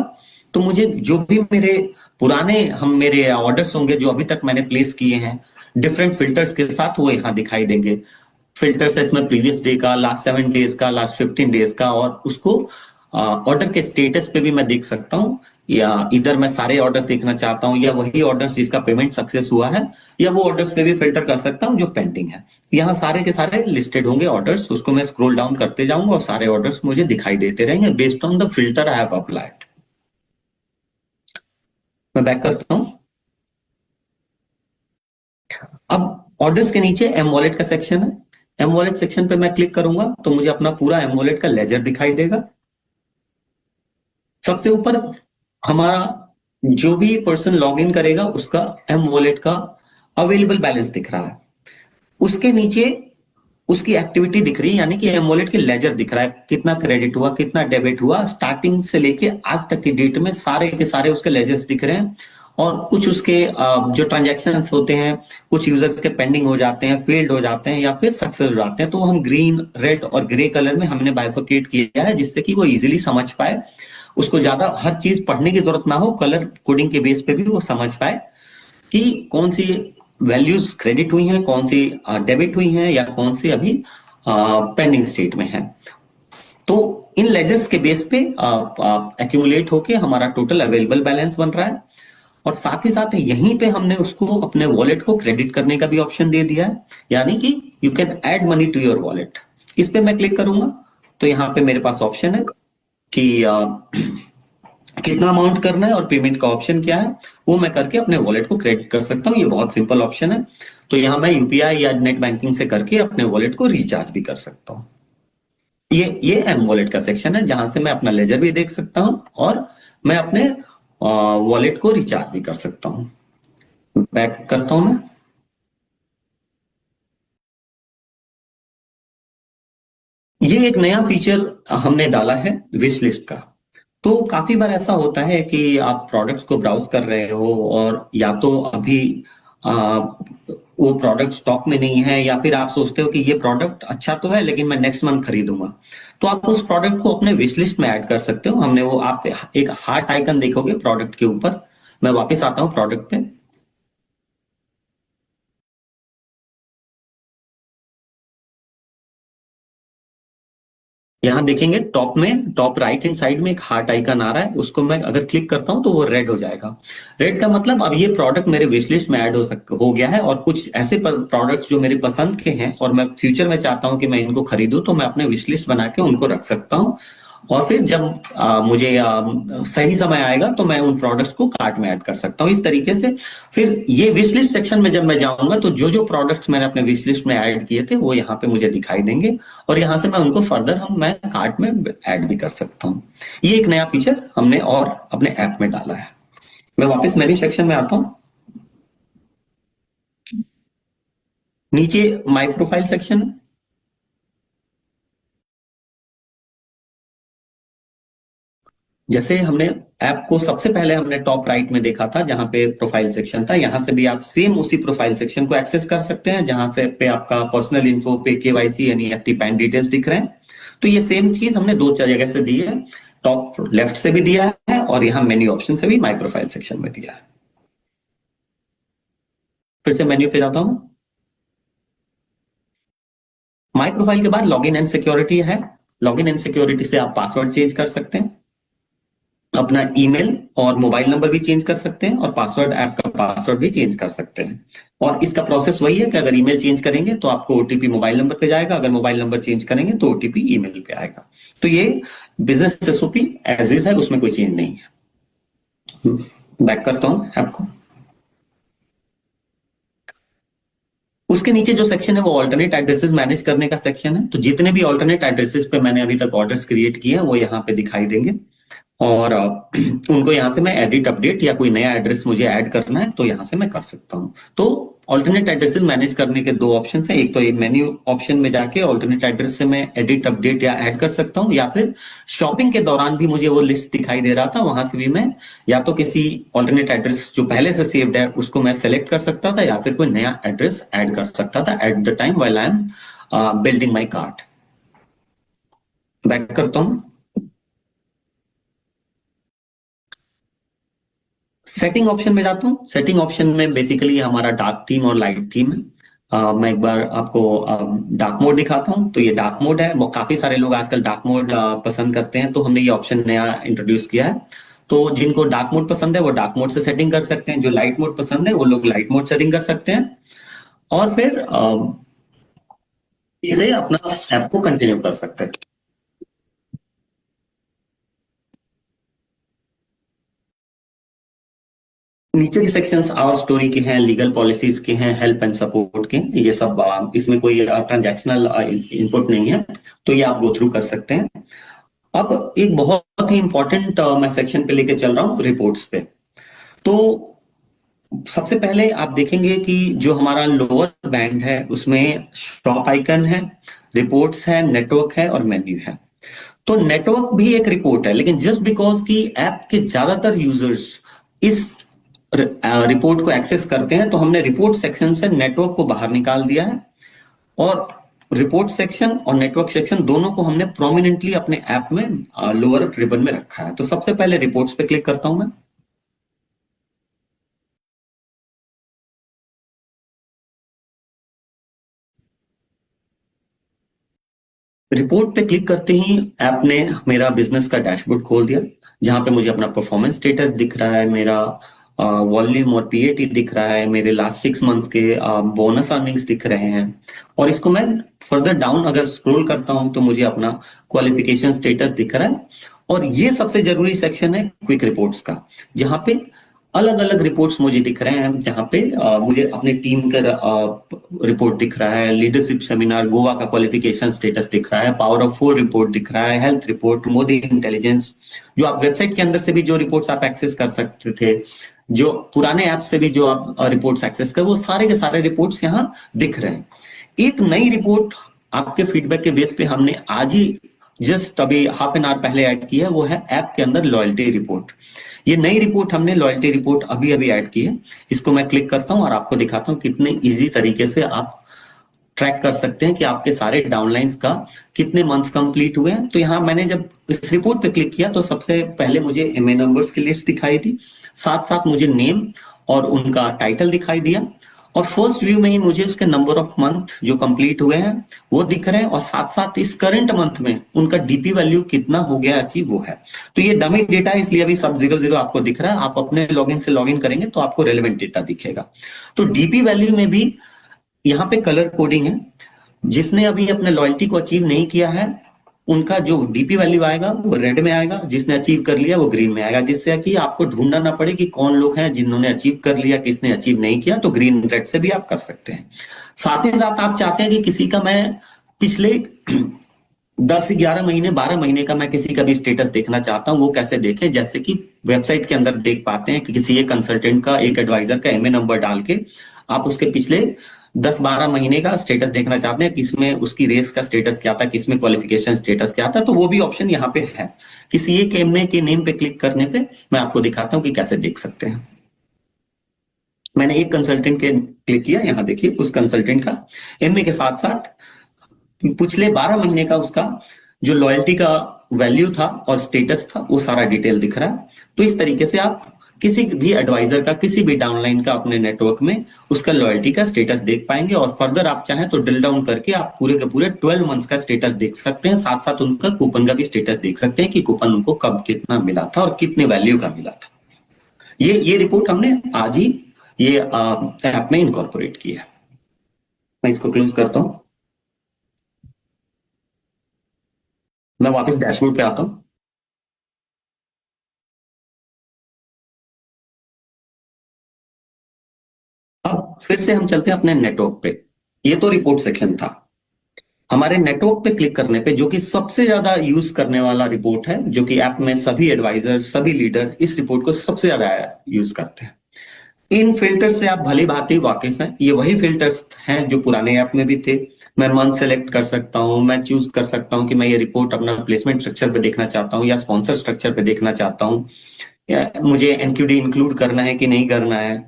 तो मुझे जो भी मेरे ऑर्डर्स होंगे जो अभी तक मैंने प्लेस किए हैं डिफरेंट फिल्टर्स के साथ वो यहाँ दिखाई देंगे। फिल्टर्स है इसमें प्रीवियस डे का, लास्ट 7 डेज का, लास्ट 15 डेज का, और उसको ऑर्डर के स्टेटस पे भी मैं देख सकता हूँ, या इधर मैं सारे ऑर्डर्स देखना चाहता हूँ या वही ऑर्डर्स जिसका पेमेंट सक्सेस हुआ है, या वो ऑर्डर्स पे भी फिल्टर कर सकता हूँ जो पेंडिंग है। यहाँ सारे के सारे लिस्टेड होंगे ऑर्डर्स, उसको मैं स्क्रॉल डाउन करते जाऊंगा और सारे ऑर्डर्स मुझे दिखाई देते रहेंगे based on the filter I have applied. मैं बैक करता हूँ। अब ऑर्डर्स के नीचे एम वॉलेट का सेक्शन है। एम वॉलेट सेक्शन पे मैं क्लिक करूंगा तो मुझे अपना पूरा एम वॉलेट का लेजर दिखाई देगा। सबसे ऊपर हमारा जो भी पर्सन लॉग इन करेगा उसका एम वॉलेट का अवेलेबल बैलेंस दिख रहा है। उसके नीचे उसकी एक्टिविटी दिख रही है, यानी कि एम वॉलेट के लेजर दिख रहा है, कितना क्रेडिट हुआ, कितना डेबिट हुआ, स्टार्टिंग से लेके आज तक की डेट में सारे के सारे उसके लेजर्स दिख रहे हैं। और कुछ उसके जो ट्रांजैक्शंस होते हैं, कुछ यूजर्स के पेंडिंग हो जाते हैं, फेल्ड हो जाते हैं या फिर सक्सेस हो जाते हैं, तो हम ग्रीन, रेड और ग्रे कलर में हमने बाइफरकेट किया है जिससे कि वो इजीली समझ पाए, उसको ज्यादा हर चीज पढ़ने की जरूरत ना हो, कलर कोडिंग के बेस पे भी वो समझ पाए कि कौन सी वैल्यूज क्रेडिट हुई हैं, कौन सी डेबिट हुई हैं, या कौन सी अभी पेंडिंग स्टेट में है। तो इन लेजर्स के बेस पे एक्यूमुलेट होके हमारा टोटल अवेलेबल बैलेंस बन रहा है, और साथ ही साथ यहीं पे हमने उसको अपने वॉलेट को क्रेडिट करने का भी ऑप्शन दे दिया है, यानी कि you can add money to your wallet. इस पे मैं क्लिक करूंगा तो यहाँ पे मेरे पास ऑप्शन है कि कितना अमाउंट करना है और पेमेंट का ऑप्शन क्या है, वो मैं करके अपने वॉलेट को क्रेडिट कर सकता हूँ। ये बहुत सिंपल ऑप्शन है। तो यहाँ मैं यूपीआई या नेट बैंकिंग से करके अपने वॉलेट को रिचार्ज भी कर सकता हूँ। ये एम वॉलेट का सेक्शन है जहां से मैं अपना लेजर भी देख सकता हूँ और मैं अपने वॉलेट को रिचार्ज भी कर सकता हूँ। बैक करता हूं मैं। ये एक नया फीचर हमने डाला है विश लिस्ट का। तो काफी बार ऐसा होता है कि आप प्रोडक्ट्स को ब्राउज कर रहे हो और या तो अभी आ, वो प्रोडक्ट स्टॉक में नहीं है, या फिर आप सोचते हो कि ये प्रोडक्ट अच्छा तो है लेकिन मैं नेक्स्ट मंथ खरीदूंगा। तो आप उस प्रोडक्ट को अपने विश लिस्ट में ऐड कर सकते हो। हमने वो, आप एक हार्ट आइकन देखोगे प्रोडक्ट के ऊपर। मैं वापस आता हूँ प्रोडक्ट पे। यहाँ देखेंगे टॉप में, टॉप राइट हैंड साइड में एक हार्ट आइकन आ रहा है, उसको मैं अगर क्लिक करता हूं तो वो रेड हो जाएगा। रेड का मतलब अब ये प्रोडक्ट मेरे विश लिस्ट में ऐड हो गया है, और कुछ ऐसे प्रोडक्ट्स जो मेरे पसंद के हैं और मैं फ्यूचर में चाहता हूं कि मैं इनको खरीदूं, तो मैं अपने विश लिस्ट बना के उनको रख सकता हूं। और फिर जब मुझे सही समय आएगा तो मैं उन प्रोडक्ट्स को कार्ट में ऐड कर सकता हूँ इस तरीके से। फिर ये विश लिस्ट सेक्शन में जब मैं जाऊंगा तो जो जो प्रोडक्ट्स मैंने अपने विश लिस्ट में ऐड किए थे वो यहाँ पे मुझे दिखाई देंगे, और यहाँ से मैं उनको फर्दर मैं कार्ट में ऐड भी कर सकता हूँ। ये एक नया फीचर हमने और अपने ऐप में डाला है। मैं वापस मेन्यू सेक्शन में आता हूँ। नीचे माई प्रोफाइल सेक्शन है। जैसे हमने ऐप को सबसे पहले हमने टॉप राइट में देखा था जहां पे प्रोफाइल सेक्शन था, यहां से भी आप सेम उसी प्रोफाइल सेक्शन को एक्सेस कर सकते हैं, जहां से पे आपका पर्सनल इन्फो पे केवाईसी एनईएफटी पैन डिटेल्स दिख रहे हैं। तो ये सेम चीज हमने दो जगह से दी है, टॉप लेफ्ट से भी दिया है और यहाँ मेन्यू ऑप्शन से भी माई प्रोफाइल सेक्शन में दिया है। फिर से मेन्यू पे जाता हूं। माई प्रोफाइल के बाद लॉगिन एंड सिक्योरिटी है। लॉगिन एंड सिक्योरिटी से आप पासवर्ड चेंज कर सकते हैं, अपना ईमेल और मोबाइल नंबर भी चेंज कर सकते हैं, और पासवर्ड, ऐप का पासवर्ड भी चेंज कर सकते हैं। और इसका प्रोसेस वही है कि अगर ईमेल चेंज करेंगे तो आपको ओटीपी मोबाइल नंबर पे जाएगा, अगर मोबाइल नंबर चेंज करेंगे तो ओटीपी ईमेल पे आएगा। तो ये बिजनेस एसओपी एज इज है, उसमें कोई चेंज नहीं है। बैक करता हूं ऐप को। उसके नीचे जो सेक्शन है वो ऑल्टरनेट एड्रेसेस मैनेज करने का सेक्शन है। तो जितने भी ऑल्टरनेट एड्रेसेस पे मैंने अभी तक ऑर्डर्स क्रिएट किए हैं वो यहाँ पे दिखाई देंगे, और उनको यहाँ से मैं एडिट अपडेट या कोई नया एड्रेस मुझे ऐड करना है तो यहाँ से मैं कर सकता हूँ। तो ऑल्टरनेट एड्रेसेस मैनेज करने के दो ऑप्शन है, एक तो ये मेन्यू ऑप्शन में जाके ऑल्टरनेट एड्रेस से मैं एडिट अपडेट या ऐड कर सकता हूँ, या फिर शॉपिंग के दौरान भी मुझे वो लिस्ट दिखाई दे रहा था, वहां से भी मैं या तो किसी ऑल्टरनेट एड्रेस जो पहले से सेव्ड है उसको मैं सेलेक्ट कर सकता था, या फिर कोई नया एड्रेस ऐड कर सकता था at the time while I am building my cart. Back करता हूँ। सेटिंग ऑप्शन में जाता हूँ। सेटिंग ऑप्शन में बेसिकली हमारा डार्क थीम और लाइट थीम है। मैं एक बार आपको डार्क मोड दिखाता हूँ। तो ये डार्क मोड है, वो काफी सारे लोग आजकल डार्क मोड पसंद करते हैं, तो हमने ये ऑप्शन नया इंट्रोड्यूस किया है। तो जिनको डार्क मोड पसंद है वो डार्क मोड से सेटिंग कर सकते हैं, जो लाइट मोड पसंद है वो लोग लाइट मोड सेटिंग कर सकते हैं, और फिर इसे अपना ऐप को कंटिन्यू कर सकते हैं। नीचे के सेक्शंस आवर स्टोरी के हैं, लीगल पॉलिसीज के हैं, हेल्प एंड सपोर्ट के, ये सब इसमें कोई ट्रांजैक्शनल इनपुट नहीं है, तो ये आप गो थ्रू कर सकते हैं। अब एक बहुत ही इंपॉर्टेंट मैं सेक्शन पे लेके चल रहा हूँ, रिपोर्ट्स पे। तो सबसे पहले आप देखेंगे कि जो हमारा लोअर बैंड है उसमें शॉप आइकन है, रिपोर्ट्स है, नेटवर्क है और मेन्यू है। तो नेटवर्क भी एक रिपोर्ट है, लेकिन जस्ट बिकॉज की ऐप के ज्यादातर यूजर्स इस रिपोर्ट को एक्सेस करते हैं तो हमने रिपोर्ट सेक्शन से नेटवर्क को बाहर निकाल दिया है, और रिपोर्ट सेक्शन और नेटवर्क सेक्शन दोनों को हमने प्रोमिनेंटली अपने ऐप में लोअर रिबन में रखा है। तो सबसे पहले रिपोर्ट्स पे क्लिक करता हूं मैं। रिपोर्ट पे क्लिक करते ही ऐप ने मेरा बिजनेस का डैशबोर्ड खोल दिया, जहां पे मुझे अपना परफॉर्मेंस स्टेटस दिख रहा है, मेरा वॉल्यूम और पीएटी दिख रहा है, मेरे लास्ट 6 मंथ्स के बोनस अर्निंग्स दिख रहे हैं। और इसको मैं फर्दर डाउन अगर स्क्रॉल करता हूं तो मुझे अपना क्वालिफिकेशन स्टेटस दिख रहा है। और ये सबसे जरूरी सेक्शन है क्विक रिपोर्ट्स का, जहां पे अलग अलग रिपोर्ट्स मुझे दिख रहे हैं, जहां पे मुझे अपने टीम का रिपोर्ट दिख रहा है, लीडरशिप सेमिनार गोवा का क्वालिफिकेशन स्टेटस दिख रहा है, पावर ऑफ 4 रिपोर्ट दिख रहा है, हेल्थ रिपोर्ट, मोदी इंटेलिजेंस, जो आप वेबसाइट के अंदर से भी जो रिपोर्ट्स आप एक्सेस कर सकते थे, जो पुराने ऐप से भी जो आप रिपोर्ट्स एक्सेस कर, वो सारे के सारे रिपोर्ट्स यहाँ दिख रहे हैं। एक नई रिपोर्ट आपके फीडबैक के बेस पे हमने आज ही जस्ट अभी हाफ एन आवर पहले ऐड की है, वो है ऐप के अंदर लॉयल्टी रिपोर्ट। ये नई रिपोर्ट हमने लॉयल्टी रिपोर्ट अभी अभी ऐड की है। इसको मैं क्लिक करता हूं और आपको दिखाता हूं कितने इजी तरीके से आप ट्रैक कर सकते हैं कि आपके सारे डाउनलाइंस का कितने मंथ्स कंप्लीट हुए हैं। तो यहाँ मैंने जब इस रिपोर्ट पे क्लिक किया तो सबसे पहले मुझे एमए नंबर्स की लिस्ट दिखाई दी, साथ साथ मुझे नेम और उनका टाइटल दिखाई दिया, और फर्स्ट व्यू में ही मुझे उसके नंबर ऑफ मंथ जो कंप्लीट हुए हैं वो दिख रहे हैं, और साथ साथ इस करंट मंथ में उनका डीपी वैल्यू कितना हो गया अचीव वो है। तो ये डमी डेटा है, इसलिए अभी सब 0 0 आपको दिख रहा है। आप अपने लॉगिन से लॉगिन करेंगे तो आपको रेलेवेंट डेटा दिखेगा। तो डीपी वैल्यू में भी यहाँ पे कलर कोडिंग है। जिसने अभी अपने लॉयल्टी को अचीव नहीं किया है उनका जो डीपी वैल्यू आएगा वो रेड में आएगा, जिसने अचीव कर लिया वो ग्रीन में आएगा, जिससे कि आपको ढूंढना ना पड़े कि कौन लोग हैं जिन्होंने अचीव कर लिया, किसने अचीव नहीं किया। तो ग्रीन रेड से भी आप कर सकते हैं। साथ ही साथ आप चाहते हैं कि किसी का मैं पिछले 10 11 महीने 12 महीने का मैं किसी का भी स्टेटस देखना चाहता हूं, वो कैसे देखें? जैसे कि वेबसाइट के अंदर देख पाते हैं कि किसी एक कंसल्टेंट का, एक एडवाइजर का एमए नंबर डाल के आप उसके पिछले 10 12 महीने का स्टेटस देखना चाहते हैं, किसमें उसकी रेस का स्टेटस क्या था, किसमें क्वालिफिकेशन स्टेटस क्या था, तो वो भी ऑप्शन यहाँ पे है। किसी एक एमए के नेम पे क्लिक करने पे मैं आपको दिखाता हूँ कि कैसे देख सकते हैं। मैंने एक कंसल्टेंट के क्लिक किया, यहाँ देखिए उस कंसल्टेंट का एमए के साथ साथ पिछले 12 महीने का उसका जो लॉयल्टी का वैल्यू था और स्टेटस था वो सारा डिटेल दिख रहा है। तो इस तरीके से आप किसी भी एडवाइजर का, किसी भी डाउनलाइन का अपने नेटवर्क में उसका लॉयल्टी का स्टेटस देख पाएंगे, और फर्दर आप चाहें तो ड्रिल डाउन करके आप पूरे के पूरे 12 मंथ्स का स्टेटस देख सकते हैं। साथ साथ उनका कूपन का भी स्टेटस देख सकते हैं कि कूपन उनको कब कितना मिला था और कितने वैल्यू का मिला था। ये रिपोर्ट हमने आज ही ये ऐप में इनकॉर्पोरेट की है। मैं इसको क्लोज करता हूं, मैं वापस डैशबोर्ड पे आता हूं। अब फिर से हम चलते हैं अपने नेटवर्क पे। ये तो रिपोर्ट सेक्शन था। हमारे नेटवर्क पे क्लिक करने पे जो कि सबसे ज्यादा यूज करने वाला रिपोर्ट है, जो कि ऐप में सभी एडवाइजर, सभी लीडर इस रिपोर्ट को सबसे ज्यादा यूज करते हैं। इन फिल्टर्स से आप भली भांति वाकिफ हैं। ये वही फिल्टर्स हैं जो पुराने ऐप में भी थे। मैं मंथ सेलेक्ट कर सकता हूं, मैं चूज कर सकता हूं कि मैं ये रिपोर्ट अपना प्लेसमेंट स्ट्रक्चर पे देखना चाहता हूं या स्पॉन्सर स्ट्रक्चर पे देखना चाहता हूं, या मुझे एनक्यूडी इंक्लूड करना है कि नहीं करना है।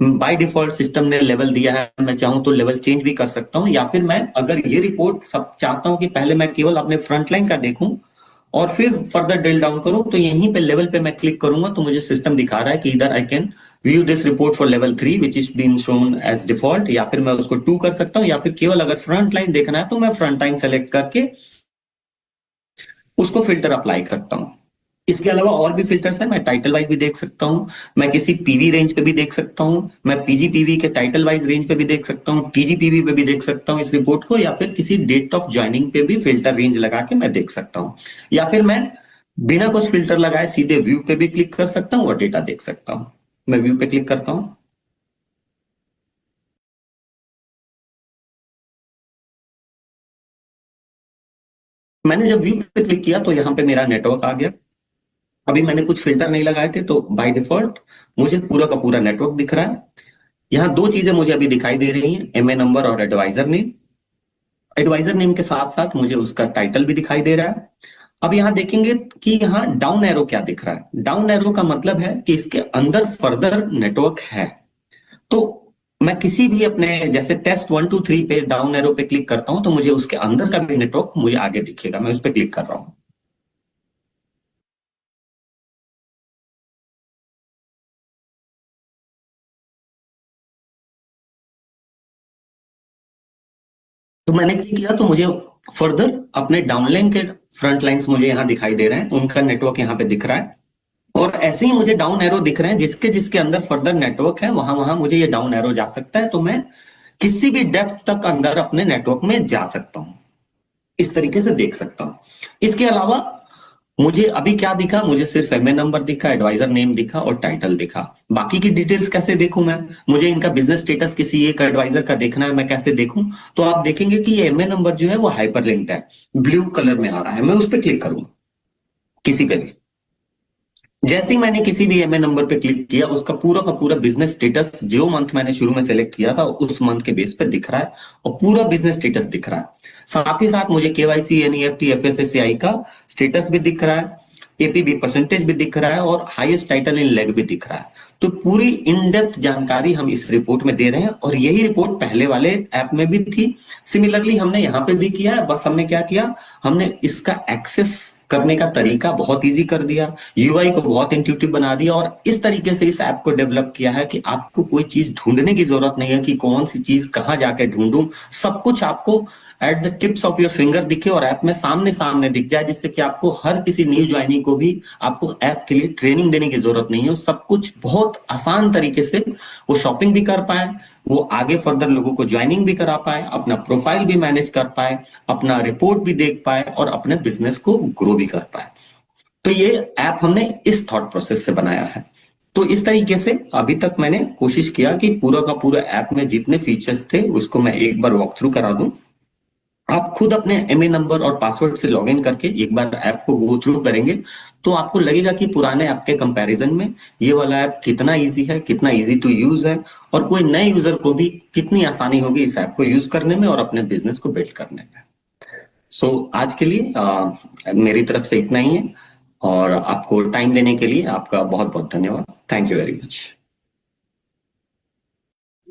बाय डिफॉल्ट सिस्टम ने लेवल दिया है, मैं चाहूं तो लेवल चेंज भी कर सकता हूं, या फिर मैं अगर ये रिपोर्ट सब चाहता हूं कि पहले मैं केवल अपने फ्रंटलाइन का देखूं और फिर फर्दर ड्रिल डाउन करूं, तो यहीं पे लेवल पे मैं क्लिक करूंगा तो मुझे सिस्टम दिखा रहा है कि इधर I can view this report for level 3 which is been shown as default, या फिर मैं उसको 2 कर सकता हूं, या फिर केवल अगर फ्रंट लाइन देखना है तो मैं फ्रंट लाइन सेलेक्ट करके उसको फिल्टर अप्लाई करता हूं। इसके अलावा और भी फिल्टर्स हैं, मैं टाइटल वाइज भी देख सकता हूं, मैं किसी पीवी रेंज पे भी देख सकता हूं, मैं पीजीपीवी के टाइटल वाइज रेंज पे भी देख सकता हूं, टीजीपीवी पे भी देख सकता हूं इस रिपोर्ट को, या फिर किसी डेट ऑफ ज्वाइनिंग पे भी फिल्टर रेंज लगा के मैं देख सकता हूं, या फिर मैं बिना कुछ फिल्टर लगाए सीधे व्यू पे भी क्लिक कर सकता हूं और डेटा देख सकता हूं। मैं व्यू पे क्लिक करता हूं। मैंने जब व्यू पे क्लिक किया तो यहाँ पे मेरा नेटवर्क आ गया। अभी मैंने कुछ फिल्टर नहीं लगाए थे तो बाय डिफॉल्ट मुझे पूरा का पूरा नेटवर्क दिख रहा है। यहाँ दो चीजें मुझे अभी दिखाई दे रही हैं, एमए नंबर और एडवाइजर नेम। एडवाइजर नेम के साथ साथ मुझे उसका टाइटल भी दिखाई दे रहा है। अब यहाँ देखेंगे कि यहाँ डाउन एरो क्या दिख रहा है। डाउन एरो का मतलब है कि इसके अंदर फर्दर नेटवर्क है। तो मैं किसी भी अपने जैसे टेस्ट 1 2 3 पे डाउन एरो पे क्लिक करता हूं तो मुझे उसके अंदर का भी नेटवर्क मुझे आगे दिखेगा। मैं उस पर क्लिक कर रहा हूं। तो मैंने क्लिक किया तो मुझे फर्दर अपने डाउनलाइन के फ्रंट लाइंस मुझे यहाँ दिखाई दे रहे हैं, उनका नेटवर्क यहाँ पे दिख रहा है। और ऐसे ही मुझे डाउन एरो दिख रहे हैं, जिसके जिसके अंदर फर्दर नेटवर्क है वहां वहां मुझे ये डाउन एरो जा सकता है। तो मैं किसी भी डेप्थ तक अंदर अपने नेटवर्क में जा सकता हूं, इस तरीके से देख सकता हूं। इसके अलावा मुझे अभी क्या दिखा, मुझे सिर्फ एमए नंबर दिखा, एडवाइजर नेम दिखा और टाइटल दिखा। बाकी की डिटेल्स कैसे देखूं मैं? मुझे इनका बिजनेस स्टेटस किसी एक एडवाइजर का देखना है, मैं कैसे देखूं? तो आप देखेंगे कि ये एमए नंबर जो है वो हाइपर लिंक्ड है, ब्लू कलर में आ रहा है। मैं उस पर क्लिक करूंगा किसी पे भी। जैसे ही मैंने किसी भी एमए नंबर पे क्लिक किया उसका पूरा का पूरा बिजनेस स्टेटस जो मंथ मैंने शुरू में सेलेक्ट किया था उस मंथ के बेस पे दिख रहा है, और पूरा बिजनेस स्टेटस दिख रहा है। साथ ही साथ मुझे केवाईसी, एनईएफटी, एफएसएसआई का स्टेटस भी दिख रहा है। एपीबी परसेंटेज भी दिख रहा है और हाईएस्ट टाइटल इन लेग भी दिख रहा है। तो पूरी इन डेप्थ जानकारी हम इस रिपोर्ट में दे रहे हैं और यही रिपोर्ट पहले वाले ऐप में भी थी। सिमिलरली हमने यहाँ पे भी किया है, बस हमने क्या किया, हमने इसका एक्सेस करने का तरीका बहुत इजी कर दिया, यूआई को बहुत इंट्यूटिव बना दिया और इस तरीके से इस ऐप को डेवलप किया है कि आपको कोई चीज ढूंढने की जरूरत नहीं है कि कौन सी चीज कहाँ जाके ढूंढूं। सब कुछ आपको at the tips of your finger दिखे और ऐप में सामने सामने दिख जाए, जिससे कि आपको हर किसी न्यू ज्वाइनिंग को भी आपको ऐप के लिए ट्रेनिंग देने की जरूरत नहीं है। सब कुछ बहुत आसान तरीके से वो शॉपिंग भी कर पाए, वो आगे फर्दर लोगों को ज्वाइनिंग भी करा पाए, अपना प्रोफाइल भी मैनेज कर पाए, अपना रिपोर्ट भी देख पाए और अपने बिजनेस को ग्रो भी कर पाए। तो ये ऐप हमने इस थॉट प्रोसेस से बनाया है। तो इस तरीके से अभी तक मैंने कोशिश किया कि पूरा का पूरा ऐप में जितने फीचर्स थे उसको मैं एक बार वॉक थ्रू करा दूं। आप खुद अपने एमए नंबर और पासवर्ड से लॉगिन करके एक बार ऐप को गो थ्रू करेंगे तो आपको लगेगा कि पुराने ऐप के कंपैरिजन में ये वाला ऐप कितना इजी है, कितना इजी टू यूज है और कोई नए यूजर को भी कितनी आसानी होगी इस ऐप को यूज करने में और अपने बिजनेस को बिल्ड करने में। सो आज के लिए मेरी तरफ से इतना ही है और आपको टाइम देने के लिए आपका बहुत बहुत धन्यवाद। Thank you very much.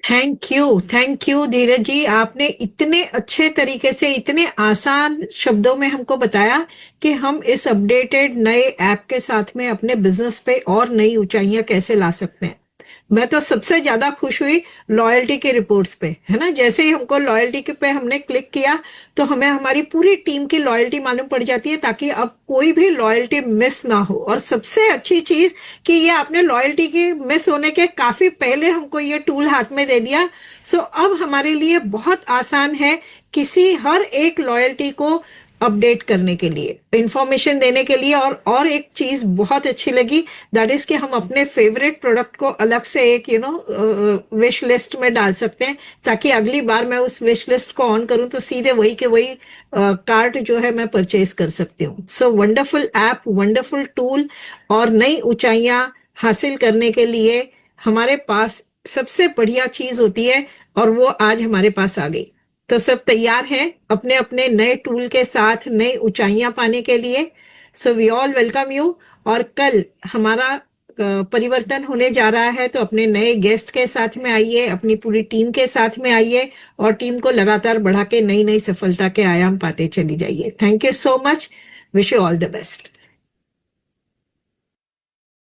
Thank you Dheeraj ji, आपने इतने अच्छे तरीके से इतने आसान शब्दों में हमको बताया कि हम इस अपडेटेड नए ऐप के साथ में अपने बिजनेस पे और नई ऊंचाइयां कैसे ला सकते हैं। मैं तो सबसे ज्यादा खुश हुई लॉयल्टी के रिपोर्ट्स पे, है ना। जैसे ही हमको लॉयल्टी के पे हमने क्लिक किया तो हमें हमारी पूरी टीम की लॉयल्टी मालूम पड़ जाती है, ताकि अब कोई भी लॉयल्टी मिस ना हो। और सबसे अच्छी चीज कि ये आपने लॉयल्टी के मिस होने के काफी पहले हमको ये टूल हाथ में दे दिया। सो अब हमारे लिए बहुत आसान है किसी हर एक लॉयल्टी को अपडेट करने के लिए, इंफॉर्मेशन देने के लिए। और एक चीज बहुत अच्छी लगी, दैट इज कि हम अपने फेवरेट प्रोडक्ट को अलग से एक विश लिस्ट में डाल सकते हैं, ताकि अगली बार मैं उस विश लिस्ट को ऑन करूं तो सीधे वही के वही कार्ट जो है मैं परचेज कर सकती हूँ। So wonderful app, wonderful tool. और नई ऊंचाइयां हासिल करने के लिए हमारे पास सबसे बढ़िया चीज होती है और वो आज हमारे पास आ गई। तो सब तैयार हैं अपने अपने नए टूल के साथ नई ऊंचाइयां पाने के लिए। So we all welcome you. और कल हमारा परिवर्तन होने जा रहा है, तो अपने नए गेस्ट के साथ में आइए, अपनी पूरी टीम के साथ में आइए और टीम को लगातार बढ़ा के नई नई सफलता के आयाम पाते चली जाइए। Thank you so much. Wish you all the best.